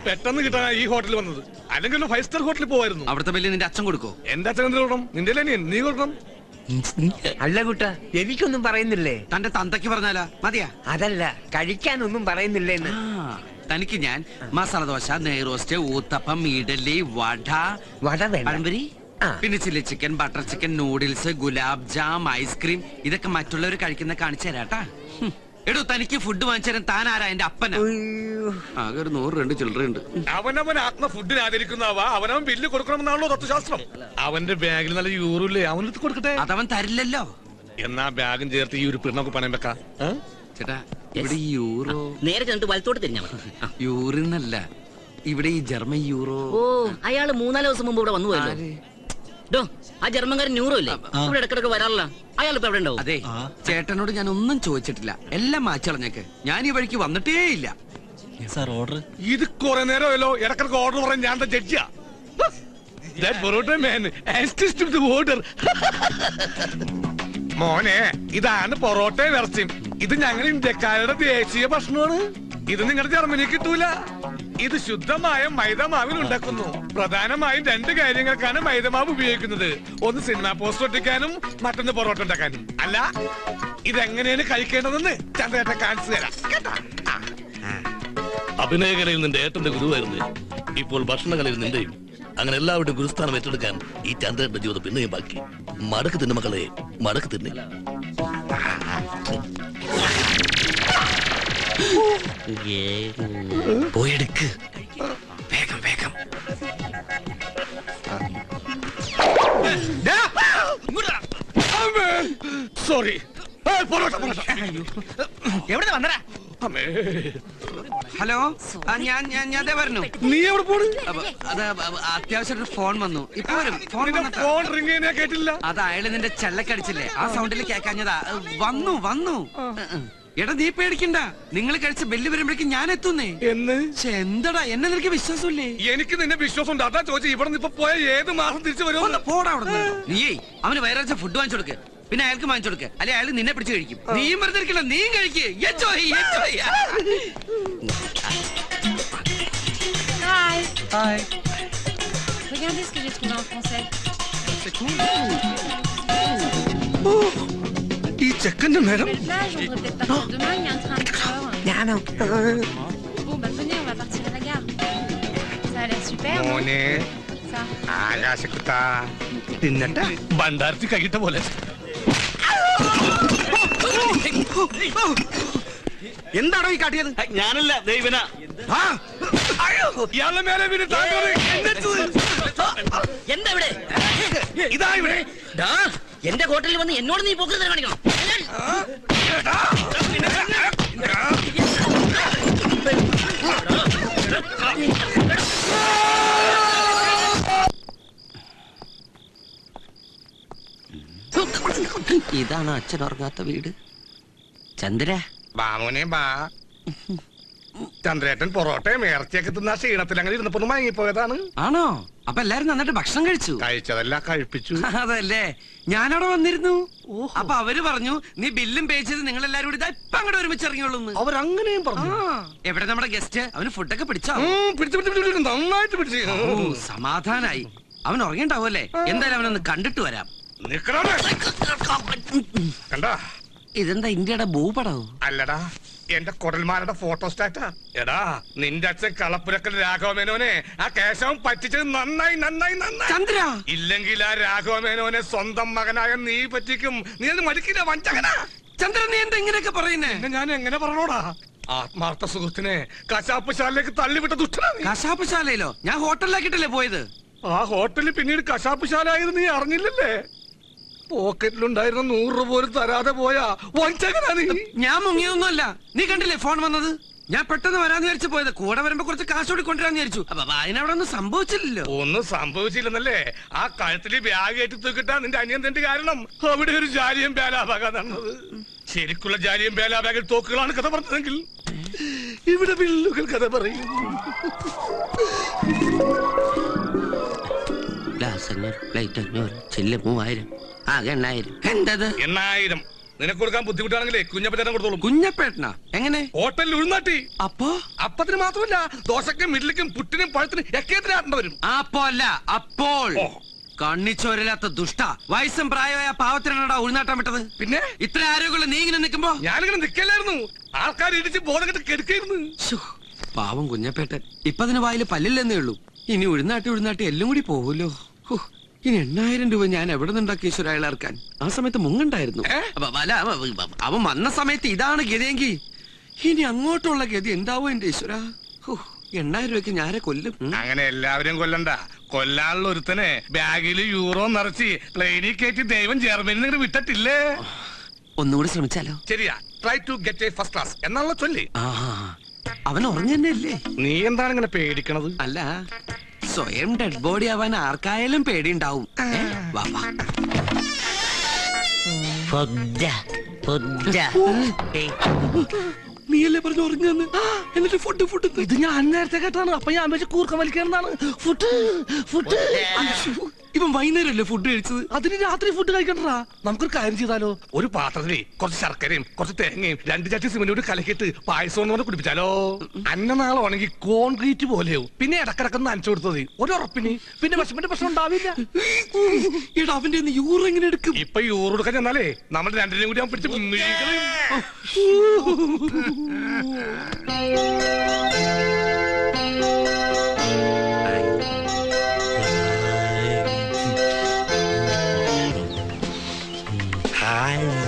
പെട്ടെന്ന് കിട്ടാൻ ഈ ഹോട്ടലിൽ വന്നത്. അല്ലെങ്കിൽ 5 സ്റ്റാർ ഹോട്ടലിൽ പോവായിരുന്നു. അവിടുത്തെ ബില്ല് നിന്റെ അച്ഛൻ കൊടുക്കോ? എന്റെ അച്ഛൻ എന്ത് കൊടുക്കണം? നിന്റെ അനിയൻ നീ കൊടുക്കണം. അല്ല കുട്ട, എനിക്കൊന്നും പറയുന്നില്ലേ? തന്റെ തന്തയ്ക്ക് പറഞ്ഞാലാ മതിയാ? അതല്ല, കഴിക്കാനൊന്നും പറയുന്നില്ലേന്ന്. തനിക്ക് ഞാൻ മസാല ദോശ, നെയ്റോസ്റ്റ്, ഊത്തപ്പം, ഇഡലി, വട, പഴംപൊരി, പിന്നെ chilli chicken, butter chicken, noodles, gulab jam, ice cream, ഇതൊക്കെ മറ്റുള്ളവർ കഴിക്കുന്ന കാണിച്ചു തരാട്ടാ. എടോ, തനിക്ക് ഫുഡ് വാങ്ങിച്ചു തരാൻ താൻ ആരാ? എന്റെ അപ്പനാ. ആകെ ഒരു 100 ചില്ലറയുണ്ട്. അവനവൻ ആത്മ ഫുഡിന് ആദരിക്കുന്നവ അവനവൻ ബില്ല് കൊടുക്കണമെന്നാണല്ലോ തത്വശാസ്ത്രം. അവന്റെ ബാഗിൽ നല്ല യൂറോ ഇല്ലേ, അവനെടുത്ത് കൊടുക്കട്ടെ. അതവൻ തരില്ലല്ലോ. എന്നാ ബാഗും ചേർത്ത് ഈ ഒരു പിണ്ണൊക്കെ പണയം വെക്കാം. ചേട്ടാ, ഇവിടെ ഈ യൂറോ നേരെ ചെന്നിട്ട് വലത്തോട്ട് തിരിഞ്ഞാ മതി. യൂറിന്നല്ല, ഇവിടെ ഈ ജർമ്മൻ യൂറോ. ഓ, അയാള് 3-4 ദിവസം മുമ്പ് ഇവിടെ വന്നു പോയല്ലോ. ആ ജർമ്മൻകാരൻ ന്യൂറോ ഇല്ലേ, ഇവിടെ ഇടക്കിടക്ക് വരാറില്ല. അയാൾ ഇപ്പൊ എവിടെ ഉണ്ടാവും? അതെ, ചേട്ടനോട് ഞാൻ ഒന്നും ചോദിച്ചിട്ടില്ല, എല്ലാം മാച്ചളഞ്ഞേക്ക്. ഞാൻ ഈ വഴിക്ക് വന്നിട്ടേ ഇല്ല. ഓർഡർ ഇത് കുറെ നേരമല്ലോ ഇടക്കിടക്ക് ഓർഡർ പറയാൻ. ഞാൻ ജഡ്ജിയാ. മോനെ, ഇതാണ് പൊറോട്ടയും ഇറച്ചിയും. ഇത് ഞങ്ങൾ ഇന്ത്യക്കാരുടെ ദേശീയ ഭക്ഷണമാണ്. ഇത് നിങ്ങളുടെ ജർമ്മനിയിൽ കിട്ടൂല. ഇത് ശുദ്ധമായ മൈദമാവിൽ ഉണ്ടാക്കുന്നു. പ്രധാനമായും 2 കാര്യങ്ങൾക്കാണ് മൈദമാവ് ഉപയോഗിക്കുന്നത്. ഒന്ന് സിനിമ പോസ്റ്റർ ഒട്ടിക്കാനും, മറ്റൊന്ന് പൊറോട്ട ഉണ്ടാക്കാനും. അല്ല, ഇതെങ്ങനെയാണ് കഴിക്കേണ്ടതെന്ന് ചന്ദ്രേട്ടൻ കാണിച്ചു തരാം. അഭിനയകലയിൽ നിന്റെ ഏട്ടന്റെ ഗുരുവായിരുന്നു. ഇപ്പോൾ ഭക്ഷണകലയിൽ നിന്റെയും. അങ്ങനെ എല്ലാവരുടെയും ഗുരുസ്ഥാനം ഏറ്റെടുക്കാൻ ഈ ചന്ദ്രന്റെ ജീവിതം പിന്നെയും ബാക്കി. മടക്ക് തിന്നു മക്കളെ, മടക്ക് തിന്നെ. പോയെടുക്ക്, വേഗം വേഗം. സോറി. എവിടെ വന്നടാ? ഹലോ, ഞാൻ പറഞ്ഞു. നീ എവിടെ പോണ്? അത് അത്യാവശ്യം ഫോൺ വന്നു. ഇപ്പൊ വരും. ഫോൺ റിംഗ് ചെയ്യാൻ കേട്ടില്ല. അത് അയാള് നിന്റെ ചെല്ലക്കടിച്ചില്ലേ, ആ സൗണ്ടിൽ കേക്കാഞ്ഞതാ. വന്നു. എടാ, നീ പേടിക്കണ്ട. നിങ്ങൾ കഴിച്ച ബെല്ല് വരുമ്പോഴേക്കും ഞാൻ എത്തുന്നേ. എന്തടാ, എന്നെ നിനക്ക് വിശ്വാസമില്ലേ? എനിക്ക് നിന്നെ വിശ്വാസം ഉണ്ട്. അതാ ചോദിച്ചു. ഇവിടെ നിന്ന് ഇപ്പൊ പോയ ഏത് മാസം തിരിച്ചു വരുമോ? പോടാ അവിടെ. നീയേ അവന് വയറാഴ്ച ഫുഡ് വാങ്ങിച്ചു കൊടുക്ക്, പിന്നെ അയാൾക്ക് വാങ്ങിച്ചു കൊടുക്ക്. അല്ലെ അയാൾ നിന്നെ പിടിച്ച് കഴിക്കും. നീയും വെറുതെ ഇരിക്കില്ല, നീയും കഴിക്ക്. Hi. Regardez ce que j'ai trouvé en français. C'est cool. ഈ ചെക്കന്റെ നേരം. Belle plage, on devrait peut-être partir demain, il y a un train à 8 heures. Bon, bah venez, on va partir à la gare. Ça a l'air super, non? മോനെ, Ça. ആകാശക്കുട്ടാ, തിന്നട്ടെ. ഭണ്ഡാരത്തിൽ കഴിട്ട പോലെ. എന്താണോ ഈ കാട്ടിയത്? ഞാനല്ല, ദൈവന. ഇയാളുടെ മേലെ വീണ് താങ്കൾ എന്താ ഇവിടെ? ഇതാ ഇവിടെ. എന്റെ ഹോട്ടലിൽ വന്ന് എന്നോട് നീ പോക്കറ്റ് കാണിക്കണം. ഇതാണ് അച്ഛൻ ഉറങ്ങാത്ത വീട്. ചന്ദ്ര, ബാമോനെ ബാ. ചന്ദ്രേട്ടൻ പൊറോട്ടയും ഇറച്ചിയൊക്കെ തിന്ന ക്ഷീണത്തിൽ അങ്ങനെ ഇരുന്നപ്പോ മയങ്ങിപ്പോയതാണ്. ആണോ? അപ്പൊ എല്ലാരും നന്നായിട്ട് ഭക്ഷണം കഴിച്ചു? കഴിച്ചതല്ല, കഴിപ്പിച്ചു. അതല്ലേ, ഞാനവിടെ വന്നിരുന്നു. അപ്പൊ അവര് പറഞ്ഞു നീ ബില്ലും പേ ചെയ്ത് നിങ്ങൾ എല്ലാരും കൂടി ഇപ്പൊ അങ്ങോട്ട് ഒരുമിച്ച് ഇറങ്ങിയുള്ളൂ. അവരങ്ങനെയും പറഞ്ഞു. എവിടെ നമ്മുടെ ഗസ്റ്റ്? അവന് ഫുഡൊക്കെ പിടിച്ചോ? പിടിച്ചു, നന്നായിട്ട് പിടിച്ചു. സമാധാനായി. അവൻ ഉറങ്ങിണ്ടാവുമല്ലേ? എന്തായാലും അവനൊന്ന് കണ്ടിട്ട് വരാം. കണ്ടാ, ഇതെന്താ ഇന്ത്യയുടെ ഭൂപടോ? അല്ലടാ, എന്റെ കൊടൽമാരുടെ ഫോട്ടോസ്റ്റാറ്റാ. എടാ, നിന്റെ അച്ഛൻ കളപ്പുരക്കൽ രാഘവമേനോനെ ആ കേശവൻ പറ്റിച്ചത് നന്നായി. ചന്ദ്ര, ഇല്ലെങ്കിൽ ആ രാഘവമേനോനെ സ്വന്തം മകനായ നീ പറ്റിക്കും. നീ അത് മടുക്കില്ല, വഞ്ചകനാ. ചന്ദ്ര, നീ എന്താ ഇങ്ങനെയൊക്കെ പറയുന്നേ? ഞാൻ എങ്ങനെ പറഞ്ഞോടാ? ആത്മാർത്ഥ സുഹൃത്തിനെ കശാപ്പുശാലയിലേക്ക് തള്ളിവിട്ട ദുഷ്ടനാ. കശാപ്പുശാലയിലോ? ഞാൻ ഹോട്ടലിലാക്കിട്ടല്ലേ പോയത്. ആ ഹോട്ടലിൽ പിന്നീട് കശാപ്പുശാല ആയത് നീ അറിഞ്ഞില്ലല്ലേ? പോക്കറ്റിലുണ്ടായിരുന്ന 100 രൂപ പോലും തരാതെ പോയാ വഞ്ചകനാ നീ. ഞാൻ മുങ്ങിയൊന്നുമല്ല. നീ കണ്ടില്ലേ ഫോൺ വന്നത്? ഞാൻ പെട്ടെന്ന് വരാന്ന് വിചാരിച്ചു പോയത്. കൂടെ വരുമ്പോ കുറച്ച് കാശ് കൂടി കൊണ്ടുവരാന്ന് വിചാരിച്ചു. അപ്പൊ അതിനവിടെ ഒന്നും സംഭവിച്ചില്ലല്ലോ. ഒന്നും സംഭവിച്ചില്ലെന്നല്ലേ? ആ കഴുത്തില് ബാഗ് ഏറ്റി തൂക്കിട്ടാ നിന്റെ അനിയന്റെ കാരണം അവിടെ ഒരു ജാലിയും ബേലാബാഗാ നടന്നത്. ശരിക്കുള്ള ജാലിയും ബേലാബാഗിൽ തോക്കുകളാണ് കഥ പറഞ്ഞതെങ്കിൽ ഇവിടെ വില്ലുകൾ കഥ പറയും. ഗ്ലാസ് 500, പ്ലേറ്റ് 500, ചില്ല് 3000, ആകെ 8000. എന്തത്? 8000 നിനക്ക് കൊടുക്കാൻ ബുദ്ധിമുട്ടാണെങ്കിലേ കുഞ്ഞപ്പച്ചേട്ടൻ കൊടുത്തോളും. കുഞ്ഞപ്പേട്ടനാ എങ്ങനെ? ഹോട്ടലിൽ ഉഴുന്നാട്ടി. അപ്പോ അപ്പത്തിന് മാത്രമല്ല, ദോശക്കും ഇഡ്ലിക്കും പുട്ടിനും പഴത്തിനും ഒക്കെ ആട്ടേണ്ടി വരും. അപ്പോ അല്ല അപ്പോൾ ഓ. കണ്ണിച്ചോരില്ലാത്ത ദുഷ്ട വയസ്സും പ്രായമായ പാവത്തിനാടാ ഉൾനാട്ടാൻ വിട്ടത്. പിന്നെ ഇത്ര ആരോഗ്യമുള്ള നീ ഇങ്ങനെ നിൽക്കുമ്പോ ഞാനിങ്ങനെ നിക്കല്ലായിരുന്നു, ആൾക്കാർ ഇടിച്ച് ബോധം കെട്ട് കെടുക്കായിരുന്നു. ശ്ശോ, പാവം കുഞ്ഞപ്പേട്ടൻ. ഇപ്പൊ അതിന് വായില് പല്ലില്ലെന്നേ ഉള്ളൂ. ഇനി ഉഴുന്നാട്ടി എല്ലാം കൂടി പോവുമല്ലോ. ഹോ, ഇനി 8,000 രൂപ ഞാൻ എവിടെ നിന്നുണ്ടാക്കി ഈശ്വര അയാൾ ഇറക്കാൻ? ആ സമയത്ത് മുങ്ങണ്ടായിരുന്നു. അവൻ വന്ന സമയത്ത് ഇതാണ് ഗതിയെങ്കിൽ ഇനി അങ്ങോട്ടുള്ള ഗതി എന്താവോ എന്റെ ഈശ്വര. 8,000 രൂപയ്ക്ക് ഞാരെ കൊല്ലും. അങ്ങനെ എല്ലാവരും കൊല്ലണ്ട. കൊല്ലാനുള്ള ഒരുത്തനെ ബാഗിൽ യൂറോ നിറച്ച് പ്ലെയിനിൽ കയറ്റി ദൈവം ജർമ്മനിൽ നിന്ന് വിട്ടിട്ടില്ലേ? ഒന്നുകൂടി ശ്രമിച്ചാലോ? ശരിയാ, try to get a first class എന്നുള്ള ചൊല്ലി. അവൻ ഉറങ്ങന്നല്ലേ? നീ എന്താണ് ഇങ്ങനെ പേടിക്കണത്? അല്ല, സ്വയം ഡെഡ് ബോഡി ആവാൻ ആർക്കായാലും പേടിയുണ്ടാവും. വാ വാ. നീയല്ലേ പറഞ്ഞു ഉറങ്ങുന്നു? എന്നിട്ട് ഫുഡ് ഇത് ഞാൻ നേരത്തെ കേട്ടാണ്. അപ്പൊ ഞാൻ വെച്ച് കൂർക്കം വലിക്കാനാണ്. ഫുഡ് ഇവൻ വൈകുന്നേരമല്ലേ ഫുഡ് കഴിച്ചത്? അതിന് രാത്രി ഫുഡ് കഴിക്കണ്ടാ. നമുക്കൊരു കാര്യം ചെയ്താലോ? ഒരു പാത്രത്തില് കുറച്ച് ശർക്കരയും കുറച്ച് തേങ്ങയും 2 ചട്ടി സിമന്റോട് കലക്കിട്ട് പായസം എന്ന് പറഞ്ഞ് കുടിപ്പിച്ചാലോ? അന്ന നാളെ ഉണങ്ങി കോൺക്രീറ്റ് പോലെയാവും. പിന്നെ ഇടക്കിടക്കൊന്ന് നനച്ചു കൊടുത്തത് ഒരു ഉറപ്പിന്. പിന്നെ വിഷമിന്റെ പ്രശ്നം ഉണ്ടാവില്ല. എടാ, അവന്റെ യൂറ് എങ്ങനെ എടുക്കും? ഇപ്പൊ യൂറ് കൊടുക്കാൻ ചെന്നാലേ നമ്മൾ രണ്ടിനെയും കൂടി അവൻ പിടിച്ച്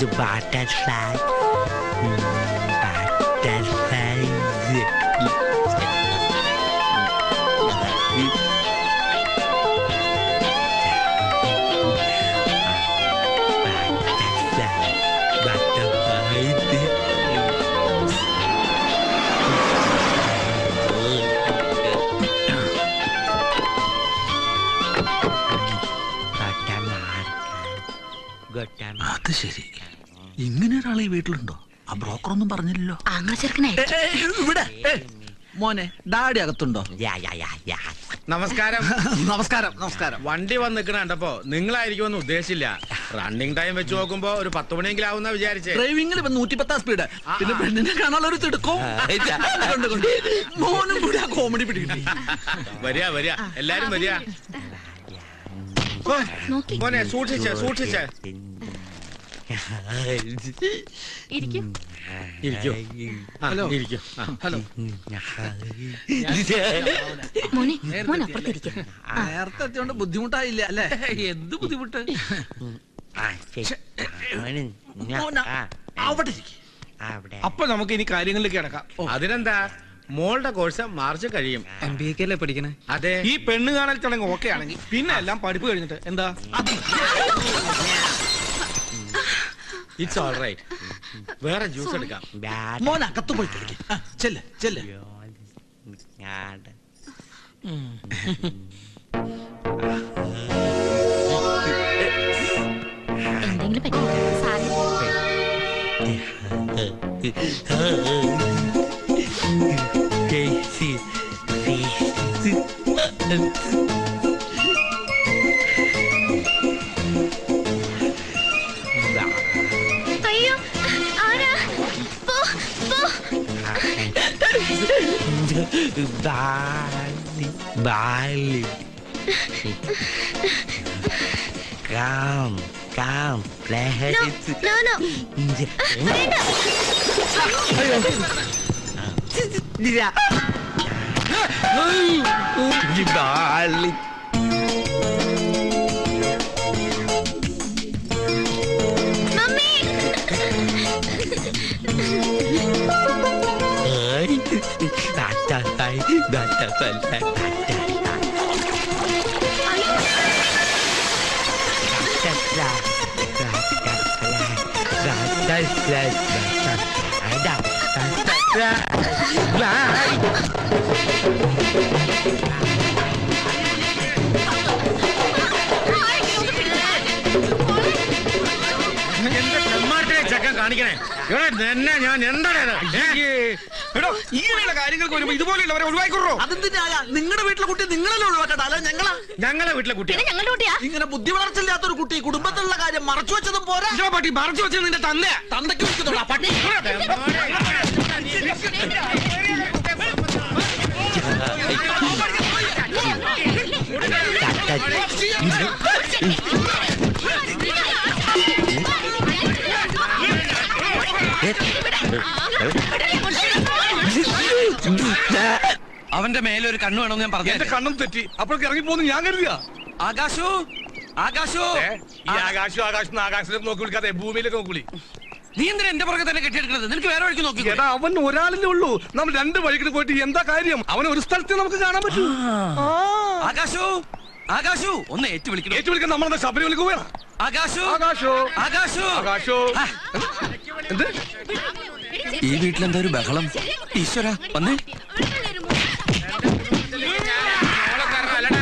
The butterfly. Butterfly. അത് ശരി, ഇങ്ങനെ ഒരാളെ ഈ വീട്ടിലുണ്ടോ? ആ ബ്രോക്കർ ഒന്നും പറഞ്ഞില്ലല്ലോ. അങ്ങനെ ചെറുക്കനെ ഇവിടെ മോനെ ഡാഡി അകത്തുണ്ടോ? നമസ്കാരം. നമസ്കാരം. വണ്ടി വന്ന് നിൽക്കണ കണ്ടപ്പോ നിങ്ങളായിരിക്കുമെന്ന് ഉദ്ദേശിച്ചില്ല. റണ്ണിങ് ടൈം വെച്ച് നോക്കുമ്പോ ഒരു 10 മണിയെങ്കിലും ആവുന്ന വിചാരിച്ചേ. ഡ്രൈവിംഗിൽ 110 സ്പീഡ്. പിന്നെ പെണ്ണിനെ കാണാനുള്ള ഒരു തിടുക്കവും മോനും കൂടി ആ കോമഡി പിടികിട്ടി. വരിക എല്ലാരും വരിക. മോനെ സൂക്ഷിച്ച് ഇരിക്കും. ഹലോ. മോനെ അപ്പുറത്തിരിക്കും. നേരത്തെ എത്തിയോണ്ട് ബുദ്ധിമുട്ടായില്ല അല്ലേ? എന്ത് ബുദ്ധിമുട്ട്? അവിടെ അപ്പൊ നമുക്ക് ഇനി കാര്യങ്ങളിലേക്ക് കിടക്കാം. അതിനെന്താ, മോളുടെ കോഴ്സ് മാർച്ച് കഴിയും. MBA അല്ലേ പഠിക്കണേ? അതെ. ഈ പെണ്ണ് കാണൽ ചടങ്ങ് ഓക്കെ ആണെങ്കിൽ പിന്നെ എല്ലാം പഠിപ്പ് കഴിഞ്ഞിട്ട് എന്താ? It's all right. വേറെ ജ്യൂസ് എടുക്കാം. മോൻ അകത്ത് പോയി ചെല്ല്. എന്തെങ്കിലും പറ്റി അയ്യോ, ആരാ? പോ. Bali. Come, let's. No. Bali. Mummy. എന്റെ ചെക്കൻ കാണിക്കണേ. ഇവിടെ തന്നെ ഞാൻ എന്താണ് എടോ ഇങ്ങനെയുള്ള കാര്യങ്ങൾക്ക് വരുമ്പോ ഇതുപോലെയുള്ളവരെ ഒഴിവാക്കിക്കോ. അതെന്തിനാ നിങ്ങളുടെ വീട്ടിലെ കുട്ടി നിങ്ങളല്ലേ ഒഴിവാക്കട്ടെ, അല്ല ഞങ്ങളാ? ഞങ്ങളെ വീട്ടിലെ കുട്ടി പിന്നെ ഞങ്ങളുടെ കുട്ടിയാ ഇങ്ങനെ ബുദ്ധി വളർച്ചില്ലാത്തൊരു കുട്ടി കുടുംബത്തിലുള്ള കാര്യം മറച്ചു വെച്ചതും പോരാ. ഇതോ പട്ടി മറച്ചു വെച്ചത് നിന്റെ തന്നെയാ. തന്തയ്ക്ക് വിളിക്കുന്നുള്ളൂ പട്ടി. അവന്റെ മേലെ ഒരു കണ്ണു വേണമെന്ന് ഞാൻ എന്റെ പറഞ്ഞു. കണ്ണും തെറ്റി അപ്പോഴേക്ക് ഇറങ്ങി പോന്ന് ഞാൻ കരുതിയാ. ആകാശു ആകാശു ഈ ആകാശം ആകാശത്തിലേക്ക് നോക്കി വിളിക്കാതെ ഭൂമിയിലേക്ക് നോക്കി വിളി. നീ എന്തിനാ എന്റെ പുറകെ തന്നെ കെട്ടിയെടുക്കുന്നത്? നിനക്ക് വേറെ വഴിക്ക് നോക്കി. എടാ അവൻ ഒരാളല്ലേ ഉള്ളൂ, നമ്മൾ രണ്ട് വഴിക്ക് പോയിട്ട് എന്താ കാര്യം? അവൻ ഒരു സ്ഥലത്ത് നമുക്ക് കാണാൻ പറ്റൂ. ആകാശു ആകാശു ഒന്ന് ഏറ്റു വിളിക്കണം. ഏറ്റു വിളിക്കാൻ നമ്മളെന്താ ശബരിമലക്ക് പോയാ? ആകാശു ആകാശോ ആകാശു ആകാശോ ആ, എന്ത് ഈ വീട്ടിലെന്താ ഒരു ബഹളം? ഈശ്വര വന്നേ,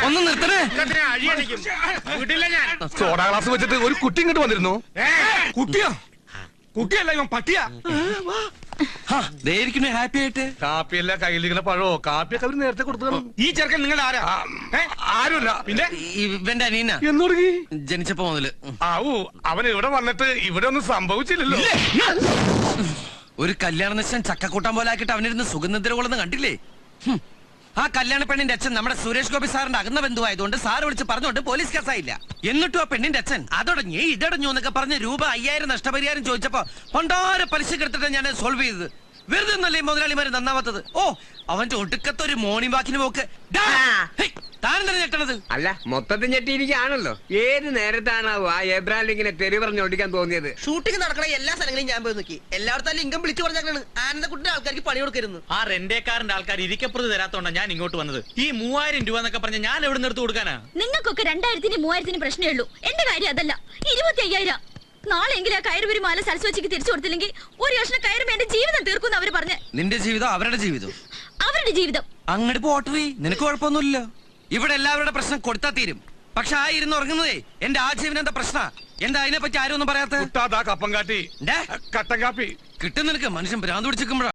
ഒന്ന് നിർത്തണേ. അഴിയടിക്കും വീട്ടില്ല ഞാൻ. സോഡാ ഗ്ലാസ് വെച്ചിട്ട് ഒരു കുട്ടി ഇങ്ങോട്ട് വന്നിരുന്നു. കുട്ടിയാ? കുട്ടിയല്ല ഇവൻ പട്ടിയാ. ഹാപ്പി ആയിട്ട്. കാപ്പിയല്ല കയ്യിലിരിക്കുന്ന പഴോ കാപ്പിയൊക്കെ അവര് നേരത്തെ കൊടുത്തു. ഈ ചെറുക്കൻ നിങ്ങൾ ആരാ? ആരുമില്ല. പിന്നെ ഇവന്റെ അനിയന എന്നോടുകി ജനിച്ചപ്പോ മുതല്. ആവൂ അവൻ ഇവിടെ വന്നിട്ട് ഇവിടെ ഒന്നും സംഭവിച്ചില്ലല്ലോ. ഒരു കല്യാണ നിശ്ചയം ചക്കക്കൂട്ടം പോലെ ആക്കിയിട്ട് അവനിരുന്ന് സുഗന്ധത്തില കൊള്ളുന്ന കണ്ടില്ലേ? ആ കല്യാണ പെണ്ണിന്റെ അച്ഛൻ നമ്മുടെ സുരേഷ് ഗോപി സാറിന്റെ അകന്ന ബന്ധുവായതുകൊണ്ട് സാറ് വിളിച്ച് പറഞ്ഞുകൊണ്ട് പോലീസ് കേസായില്ല. എന്നിട്ടും ആ പെണ്ണിന്റെ അച്ഛൻ അതടഞ്ഞു ഇതടഞ്ഞു എന്നൊക്കെ പറഞ്ഞ് രൂപ 5000 നഷ്ടപരിഹാരം ചോദിച്ചപ്പോ പണ്ടാര പലിശ എടുത്തിട്ട് ഞാൻ സോൾവ് ചെയ്തത്. വെറുതെ ഒന്നല്ലേ മുതലാളിമാര് നന്നാവാത്തത്. ഓ അവന്റെ ഒടുക്കത്തൊരു മോർണിംഗ് വാക്കിന് പോക്ക്. താനെന്താ ഞെട്ടണത്? അല്ല മൊത്തത്തിൽ ഞെട്ടിയിരിക്കുകയാണല്ലോ. ഏത് നേരത്താണാവോ ആ എബ്രാഹിം ഇങ്ങനെ തെറി പറഞ്ഞ് ഓടിക്കാൻ തോന്നിയത്? ഷൂട്ടിംഗ് നടക്കണ എല്ലാ സ്ഥലങ്ങളിലും ഞാൻ പോയി നോക്കി. എല്ലായിടത്തും ലിംഗം വിളിച്ചു പറഞ്ഞാണ് ആനന്ദക്കുട്ടിന്റെ ആൾക്കാർക്ക് പണി കൊടുക്കരുന്നു. ആ റെന്റേക്കാരന്റെ ആൾക്കാർ ഇരിക്കപ്പുറത്ത് തരാത്തോണ്ടാ ഞാൻ ഇങ്ങോട്ട് വന്നത്. ഈ 3000 രൂപ എന്നൊക്കെ പറഞ്ഞ ഞാൻ എവിടെ നിന്ന് എടുത്ത് കൊടുക്കാനാ? നിങ്ങൾക്കൊക്കെ 2000-നും 3000-നും പ്രശ്നമേ ഉള്ളൂ. എന്റെ കാര്യം അതല്ല. 25,000 നാളെയെങ്കിലും ആ കയറുപരി മാല സരസ്വതിക്ക് തിരിച്ചു കൊടുത്തില്ലെങ്കിൽ ഒരു കഷ്ണം കയറുമ്പോ എന്റെ ജീവിതം തീർക്കും അവര് പറഞ്ഞ്. നിന്റെ ജീവിതം അവരുടെ ജീവിതം. അവരുടെ ജീവിതം അങ്ങോട്ട് പോട്ടറി, നിനക്ക് കുഴപ്പമൊന്നുമില്ലല്ലോ. ഇവിടെ എല്ലാവരുടെ പ്രശ്നം കൊടുത്താ തീരും. പക്ഷെ ആ ഇരുന്ന് ഉറങ്ങുന്നതേ എന്റെ ആജീവൻ എന്താ പ്രശ്ന? എന്താ അതിനെ പറ്റി ആരും ഒന്നും പറയാത്ത? കപ്പം കാട്ടി കട്ടൻ കാപ്പി കിട്ടും നിനക്ക്. മനുഷ്യൻ ഭ്രാന്ത് പിടിച്ചിരിക്കുമ്പോഴാ